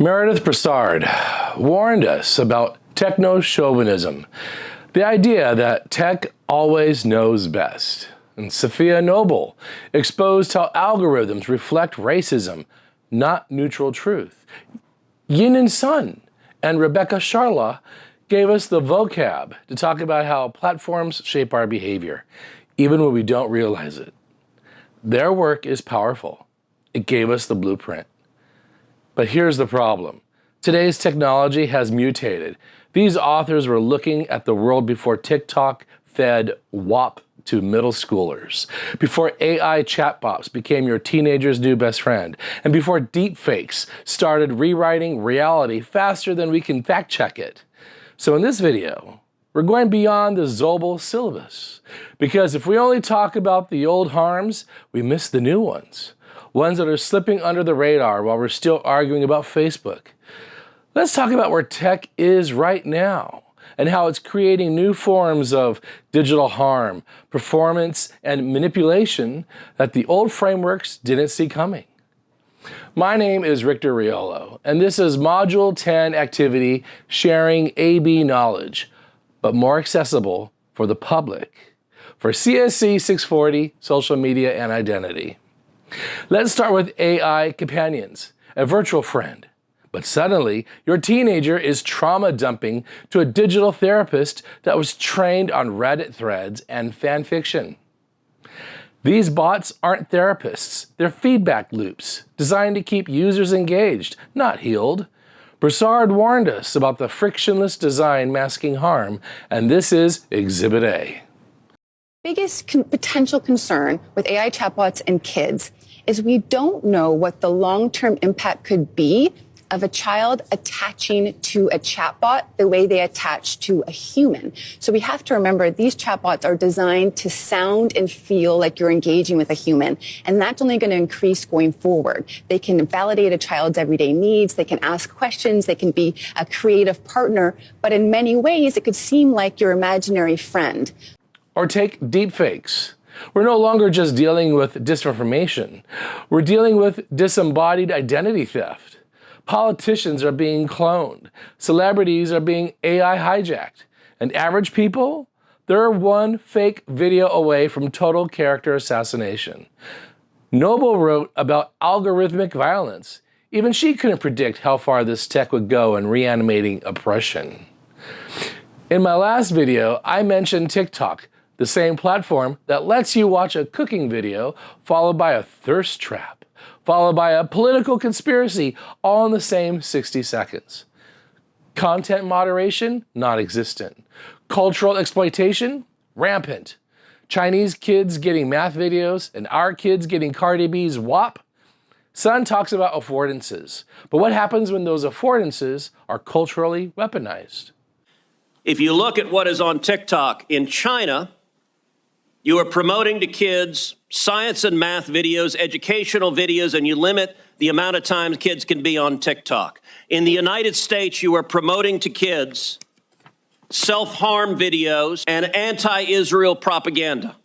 Meredith Broussard warned us about techno-chauvinism, the idea that tech always knows best. And Sophia Noble exposed how algorithms reflect racism, not neutral truth. Yin and Sun and Rebecca Sharla gave us the vocab to talk about how platforms shape our behavior, even when we don't realize it. Their work is powerful. It gave us the blueprint. But here's the problem. Today's technology has mutated. These authors were looking at the world before TikTok fed WAP to middle schoolers, before AI chatbots became your teenager's new best friend, and before deepfakes started rewriting reality faster than we can fact check it. So in this video, we're going beyond the Zobel syllabus, because if we only talk about the old harms, we miss the new ones that are slipping under the radar while we're still arguing about Facebook. Let's talk about where tech is right now and how it's creating new forms of digital harm, performance, and manipulation that the old frameworks didn't see coming. My name is Rictor, and this is Module 10 activity, Sharing AB Knowledge, but more accessible for the public, for CSC 640, Social Media and Identity. Let's start with AI companions, a virtual friend. But suddenly, your teenager is trauma dumping to a digital therapist that was trained on Reddit threads and fan fiction. These bots aren't therapists, they're feedback loops designed to keep users engaged, not healed. Broussard warned us about the frictionless design masking harm, and this is Exhibit A. Biggest potential concern with AI chatbots and kids is we don't know what the long-term impact could be of a child attaching to a chatbot the way they attach to a human. So we have to remember these chatbots are designed to sound and feel like you're engaging with a human, and that's only going to increase going forward. They can validate a child's everyday needs, they can ask questions, they can be a creative partner, but in many ways it could seem like your imaginary friend. Or take deepfakes. We're no longer just dealing with disinformation. We're dealing with disembodied identity theft. Politicians are being cloned. Celebrities are being AI hijacked. And average people, they're one fake video away from total character assassination. Noble wrote about algorithmic violence. Even she couldn't predict how far this tech would go in reanimating oppression. In my last video, I mentioned TikTok, the same platform that lets you watch a cooking video followed by a thirst trap, followed by a political conspiracy, all in the same 60 seconds. Content moderation, non-existent. Cultural exploitation, rampant. Chinese kids getting math videos and our kids getting Cardi B's WAP. Sun talks about affordances, but what happens when those affordances are culturally weaponized? If you look at what is on TikTok in China, you are promoting to kids science and math videos, educational videos, and you limit the amount of time kids can be on TikTok. In the United States, you are promoting to kids self-harm videos and anti-Israel propaganda.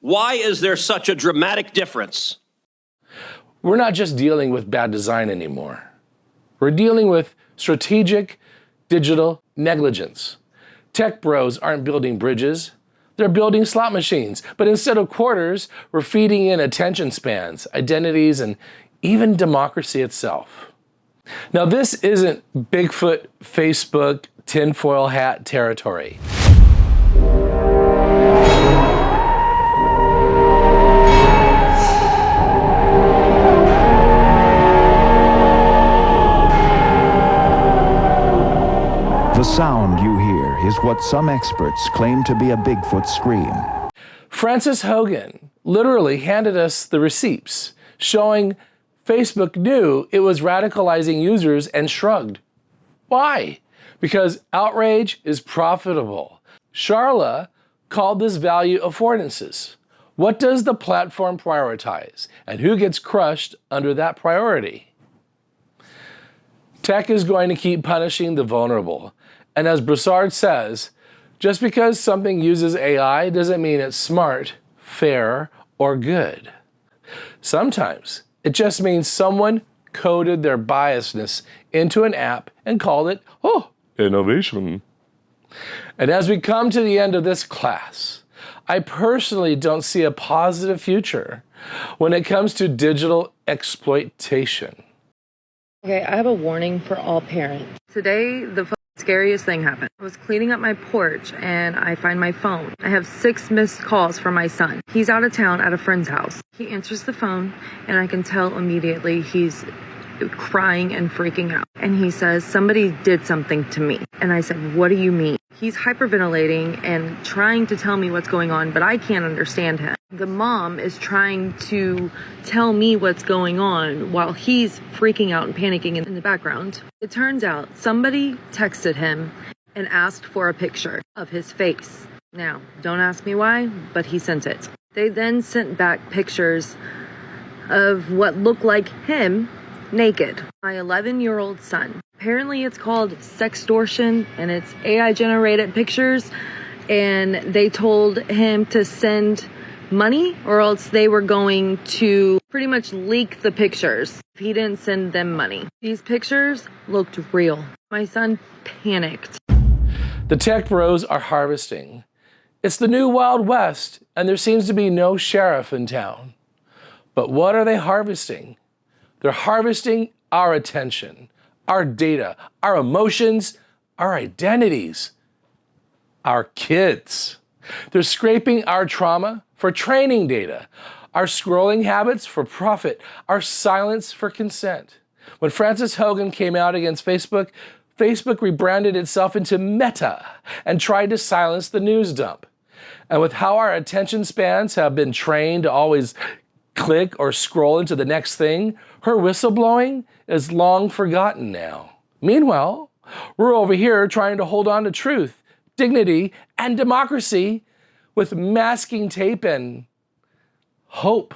Why is there such a dramatic difference? We're not just dealing with bad design anymore. We're dealing with strategic digital negligence. Tech bros aren't building bridges. They're building slot machines, but instead of quarters, we're feeding in attention spans, identities, and even democracy itself. Now, this isn't Bigfoot, Facebook, tinfoil hat territory. The sound you hear is what some experts claim to be a Bigfoot scream. Frances Hogan literally handed us the receipts, showing Facebook knew it was radicalizing users and shrugged. Why? Because outrage is profitable. Sharla called this value affordances. What does the platform prioritize, and who gets crushed under that priority? Tech is going to keep punishing the vulnerable. And as Broussard says, just because something uses AI doesn't mean it's smart, fair, or good. Sometimes it just means someone coded their biasness into an app and called it, innovation. And as we come to the end of this class, I personally don't see a positive future when it comes to digital exploitation. Okay, I have a warning for all parents. Today, the scariest thing happened. I was cleaning up my porch and I find my phone. I have 6 missed calls from my son. He's out of town at a friend's house. He answers the phone and I can tell immediately he's crying and freaking out. And he says, somebody did something to me. And I said, what do you mean? He's hyperventilating and trying to tell me what's going on, but I can't understand him. The mom is trying to tell me what's going on while he's freaking out and panicking in the background. It turns out somebody texted him and asked for a picture of his face. Now, don't ask me why, but he sent it. They then sent back pictures of what looked like him naked. My 11-year-old son. Apparently it's called sextortion and it's AI generated pictures, and they told him to send money or else they were going to pretty much leak the pictures if he didn't send them money. These pictures looked real. My son panicked. The tech bros are harvesting. It's the new Wild West, and there seems to be no sheriff in town. But what are they harvesting? They're harvesting our attention, our data, our emotions, our identities, our kids. They're scraping our trauma for training data, our scrolling habits for profit, our silence for consent. When Frances Hogan came out against Facebook, Facebook rebranded itself into Meta and tried to silence the news dump. And with how our attention spans have been trained to always click or scroll into the next thing, her whistleblowing is long forgotten now. Meanwhile, we're over here trying to hold on to truth, dignity, and democracy with masking tape and hope.